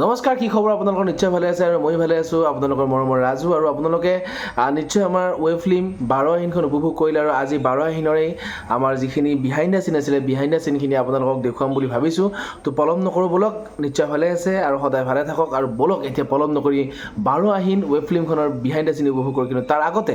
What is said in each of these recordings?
নমস্কাৰ, কি খবৰ? আপোনালোকৰ নিশ্চয় ভালে আছে আৰু মই ভালে আছোঁ। আপোনালোকৰ মৰমৰ ৰাজু আৰু আপোনালোকে নিশ্চয় আমাৰ ৱেব ফিল্ম 12 আহিনখন উপভোগ কৰিলে আৰু আজি 12 আহিনৰেই আমাৰ যিখিনি বিহাইণ্ড দ্য চিন আছিলে, বিহাইণ্ড দ্য চিনখিনি আপোনালোকক দেখুৱাম বুলি ভাবিছোঁ। তো পলম নকৰোঁ, ব'লক। নিশ্চয় ভালে আছে আৰু সদায় ভালে থাকক আৰু ব'লক এতিয়া পলম নকৰি 12 আহিন ৱেব ফিল্মখনৰ বিহাইণ্ড দ্য চিন উপভোগ কৰোঁ। কিন্তু তাৰ আগতে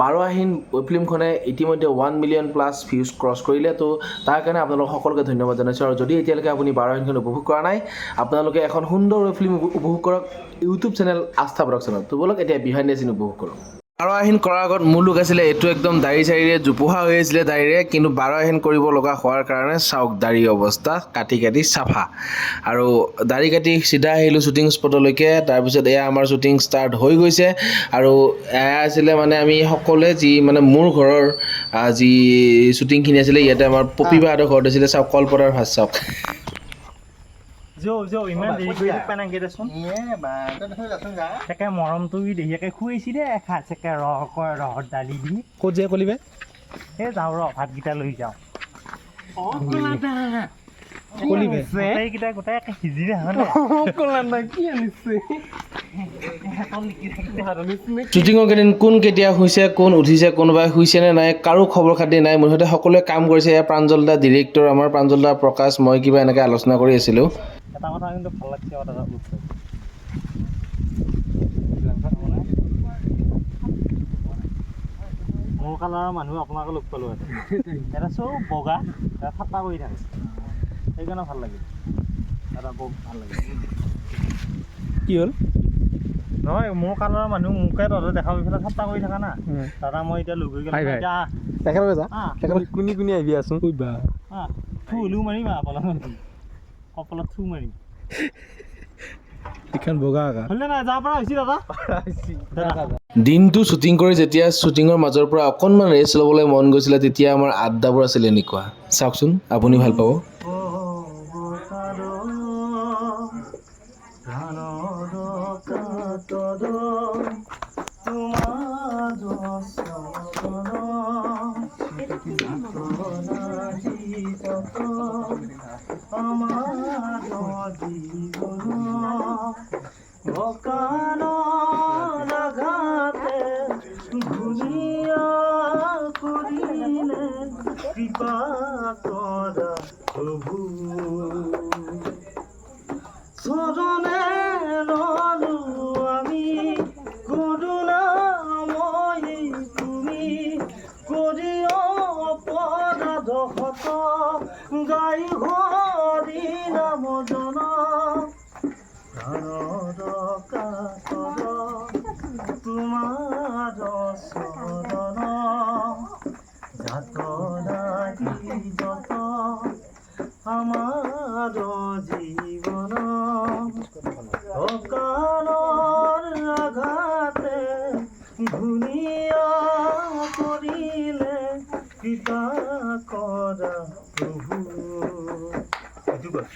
12 আহিন ৱেব ফিল্মখনে ইতিমধ্যে 1 মিলিয়ন প্লাছ ভিউজ ক্ৰছ কৰিলে। তো তাৰ কাৰণে আপোনালোক সকলোকে ধন্যবাদ জনাইছোঁ আৰু যদি এতিয়ালৈকে আপুনি 12 আহিনখন উপভোগ কৰা নাই, আপোনালোকে এখন সুন্দৰ ৱেব ফিল্ম উপভোগ কৰক ইউটিউব চেনেল আস্থা প্ৰডাকশ্যনত। তো ব'লক এতিয়া বিহাইণ্ড দ্য চিন উপভোগ কৰক। 12 আহিন কৰাৰ আগত মোৰ লোক আছিলে এইটো একদম দাড়ি চাৰিৰে জোপোহা হৈ আছিলে দাড়িৰে, কিন্তু 12 আহিন কৰিব লগা হোৱাৰ কাৰণে চাওক দাড়ি অৱস্থা কাটি চাফা। আৰু দাড়ি কাটি চিধা আহিলোঁ শ্বুটিং স্পটলৈকে। তাৰপিছত এয়া আমাৰ শ্বুটিং ষ্টাৰ্ট হৈ গৈছে আৰু এয়া আছিলে মানে আমি সকলোৱে যি মানে মোৰ ঘৰৰ যি শ্বুটিংখিনি আছিলে, ইয়াতে আমাৰ পপী বাহঁতৰ ঘৰত আছিলে। চাওক কলপতাৰ ভাত চাওক। ইমান দেৰি কৰি পানা দেচোন তাকে মৰমটো দেহিয়াকে খুৱাইছি দে এসাঁজ চেকে ৰহৰ দালি দি। ক'ত যে কলিবে এই যাওঁ ৰ ভাতকেইটা লৈ যাওঁ। গোটেইকেইটা গোটাই সিজি শ্বুটিঙৰ কেইদিন কোন কেতিয়া শুইছে, কোন উঠিছে, কোনোবাই শুইছে নে নাই, কাৰো খবৰ খাতি নাই। মুঠতে সকলোৱে কাম কৰিছে। এয়া প্ৰাঞ্জল দা ডিৰেক্টৰ, আমাৰ প্ৰাঞ্জল দা, প্ৰকাশ, মই কিবা এনেকৈ আলোচনা কৰি আছিলোঁ। এটা কথা কিন্তু ভাল লাগছে মোৰ কালাৰৰ মানুহ আপোনালোকে লগ পালোঁ এটা চব বগা এটা ঠাট্টা কৰি থাকে, সেইকাৰণে ভাল লাগে। এটা বৰ ভাল লাগে। কি হ'ল? নহয়, মোৰ কালাৰৰ মানুহ মোকে তহঁতে দেখা পাই পেলাই ঠাট্টা কৰি থাকা না, দাদা মই এতিয়া লগ হৈ গ'লো একেলগে যা, একেলগে কোনি কোনি আহিবি আছোন কইবা থুলো মাৰিম কপালত থু মাৰিম। এখন বগা দাদা দিনটো শ্বুটিং কৰি যেতিয়া শ্বুটিঙৰ মাজৰ পৰা অকণমান ৰেষ্ট ল'বলৈ মন গৈছিলে, তেতিয়া আমাৰ আড্ডাবোৰ আছিলে এনেকুৱা। চাওকচোন, আপুনি ভাল পাব।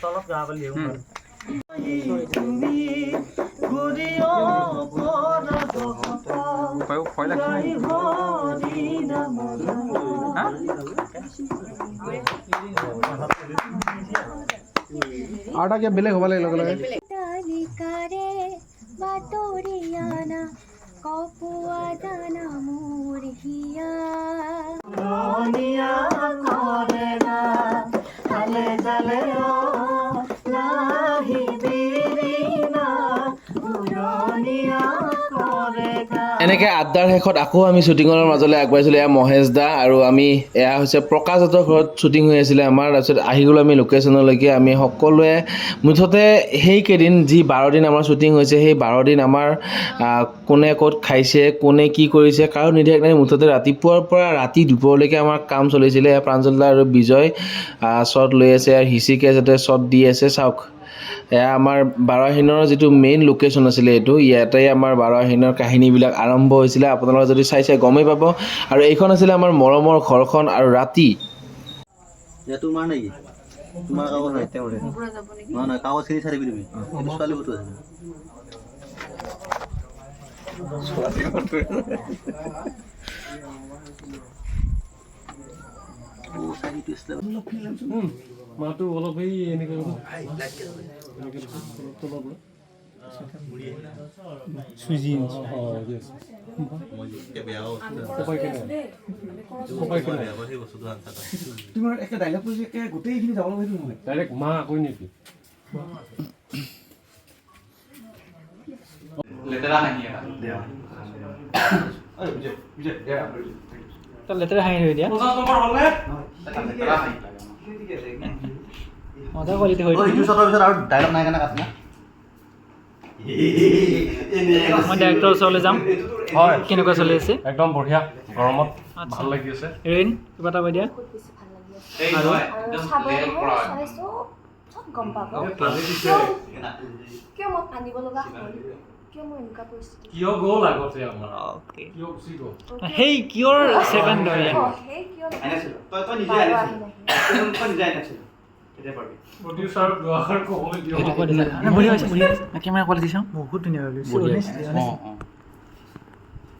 তলত গা পালি আৰু এটা বেলেগ হ'ব লাগে লগে লগে। এনেকৈ আড্ডাৰ শেষত আকৌ আমি শ্বুটিঙৰ মাজলৈ আগবাঢ়িছিলোঁ। এয়া মহেশ দা আৰু আমি, এয়া হৈছে প্ৰকাশহঁতৰ ঘৰত শ্বুটিং হৈ আছিলে আমাৰ। তাৰপিছত আহি গ'লোঁ আমি লোকেশ্যনলৈকে। আমি সকলোৱে মুঠতে সেইকেইদিন যি 12 দিন আমাৰ শ্বুটিং হৈছে, সেই 12 দিন আমাৰ কোনে ক'ত খাইছে, কোনে কি কৰিছে, কাৰো নিৰ্দেশ নাই। মুঠতে ৰাতিপুৱাৰ পৰা ৰাতি দুপৰলৈকে আমাৰ কাম চলিছিলে। প্ৰাঞ্জল দা আৰু বিজয় শ্বট লৈ আছে আৰু হিচিকে যাতে শ্বট দি আছে। চাওক, এয়া আমাৰ 12 আহিনৰ যিটো মেইন লোকেশ্যন আছিলে, এইটো ইয়াতে আমাৰ 12 আহিনৰ কাহিনীবিলাক আৰম্ভ হৈছিলে। আপোনালোকে যদি চাই গমেই পাব। আৰু এইখন আছিলে আমাৰ মৰমৰ ঘৰখন। আৰু ৰাতি তোমাৰ নেকি? তোমাৰ কাগজ নাই, নহয় কাগজখিনি চাই দিবি তুমি। ছোৱালী ফটো আছে। মাতো অলপ এই এনেকৈ চুজি তোমাৰ একে ডাইলগ কৈছে একে গোটেইখিনি যাব লাগিব নহয় ডাইৰেক্ট মা কৈ নেকি লেতেৰা হাঁহি এটা তই লেতেৰা হাঁহি হৈ দিয়া লেতেৰা হাঁহি মজা কোৱালিটি হৈ ইটো শ্বটৰ পিছত আৰু ডাইলগ নাই কাৰণে কাটিনা মই ডাইৰেক্টৰৰ ওচৰলৈ যাম হয় কেনেকুৱা চলি আছে একদম বঢ়িয়া গৰমত ভাল লাগি আছে ৰেইন কিবা এটা কৈ দিয়া এই আৰু নহয় জাষ্ট লেট কৰা গম পাব কিয় মই কান্দিব লগা হ'ল কিয় মই এনেকুৱা পৰিস্থিতি কিয় গ'ল আগতে আমাৰ অ'কে কিয় গুচি গ'ল হেই কিয়ৰ ছেকেণ্ড হয় সেই কিয় তই নিজে আনিছিল তই নিজে আনিছিল এতিয়া পাৰবি প্ৰডিউচাৰ দুৱাৰ ক'বলৈ দিয়ক সেইটো কৈ দিছে বঢ়িয়া হৈছে কেমেৰা কোৱালিটি চাওঁ বহুত ধুনীয়া হৈ গৈছে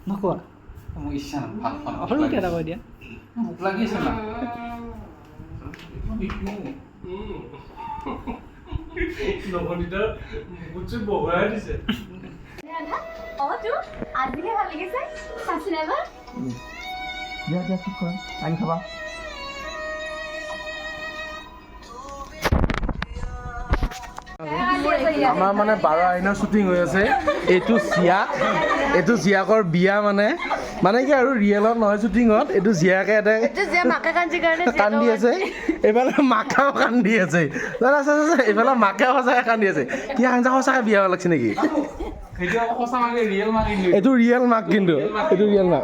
নকোৱা মোৰ ইচ্ছা নাই ভাত খাওঁ সৰু এটা কৈ দিয়া ভোক লাগি আছে না নৱনীতা বুজি বহাই দিছে তো আজিহে ভাল লাগিছে চাচি নাইবা দিয়া দিয়া ঠিক কৰা আনি খাবা আমাৰ মানে 12 আহিনৰ শ্বুটিং হৈ আছে এইটো জিয়াকৰ বিয়া মানে কি আৰু ৰিয়েলত নহয় শ্বুটিঙত এইটো জিয়াকে এটা কান্দি আছে এইফালে মাকেও কান্দি আছে এইফালে মাকেও সঁচাকৈ কান্দি আছে কি সাংজা সঁচাকৈ বিয়া লাগছে নেকি সেইটো সঁচা মানে ৰিয়েল মানে এইটো ৰিয়েল মাক কিন্তু এইটো ৰিয়েল মাক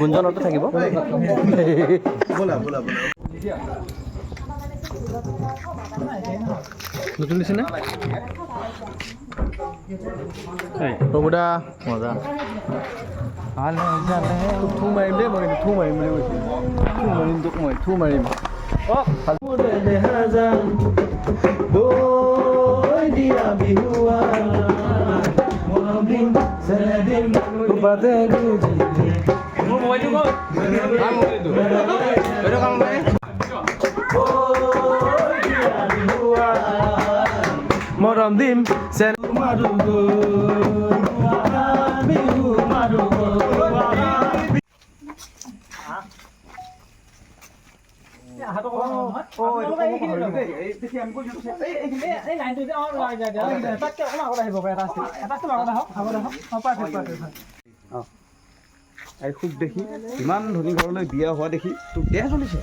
গুঞ্জনতো থাকিব নতুন দিছেনে প্ৰভুদা মজা থু মাৰিম দেই মই থু মাৰিম বুলি কৈছিলোঁ থু মাৰিম তোক মই থু মাৰিম মৰম দিম এই খুব দেখি ইমান ধনী ঘৰলৈ বিয়া হোৱা দেখি তোক বেয়া চলিছে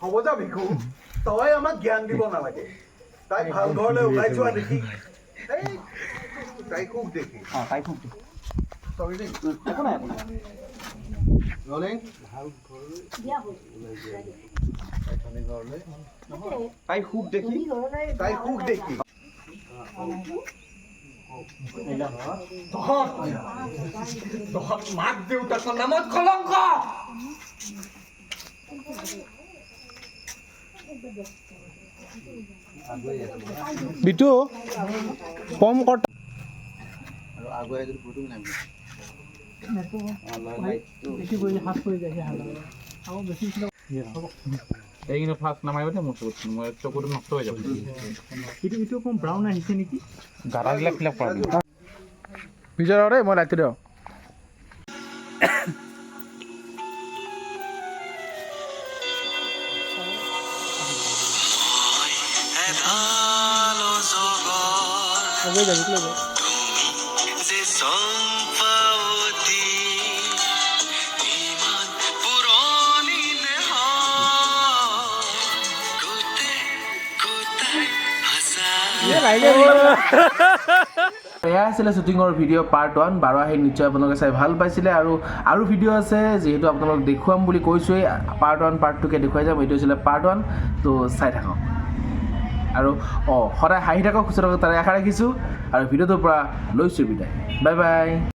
হ'ব যা ভিকু তই আমাক জ্ঞান দিব নালাগে তাই ভাল ঘৰলৈ ওলাই যোৱা দেখি তাই খুব দেখি তাই খুব তাই খুব দেখি তাই খুব দেখি মাক দেউতাকৰ নামত কলংক বিটু কম কৰ আৰু আগুৱাই যদি ফটো নাই এইখিনি ফাৰ্ষ্ট নামাৰিব দে মোৰ মই চকুটো নষ্ট হৈ যাব এইটো অকণ ব্ৰাউন আহিছে নেকি গাটাবিলাক ফিল আপ কৰা ভিতৰত দেই মই লাইটটো দিওঁ এয়া আছিলে শ্বুটিঙৰ ভিডিঅ' পাৰ্ট 1 12 আহি নিশ্চয় আপোনালোকে চাই ভাল পাইছিলে আৰু ভিডিঅ' আছে যিহেতু আপোনালোকক দেখুৱাম বুলি কৈছোঁৱেই পাৰ্ট 1 পাৰ্ট 2কে দেখুৱাই যাম এইটো আছিলে পাৰ্ট 1 তো চাই থাকক আৰু সদায় হাঁহি থাকক সুস্থ থাকক তাৰে আশা ৰাখিছোঁ আৰু ভিডিঅ'টোৰ পৰা লৈছোঁ বিদায় বাই বাই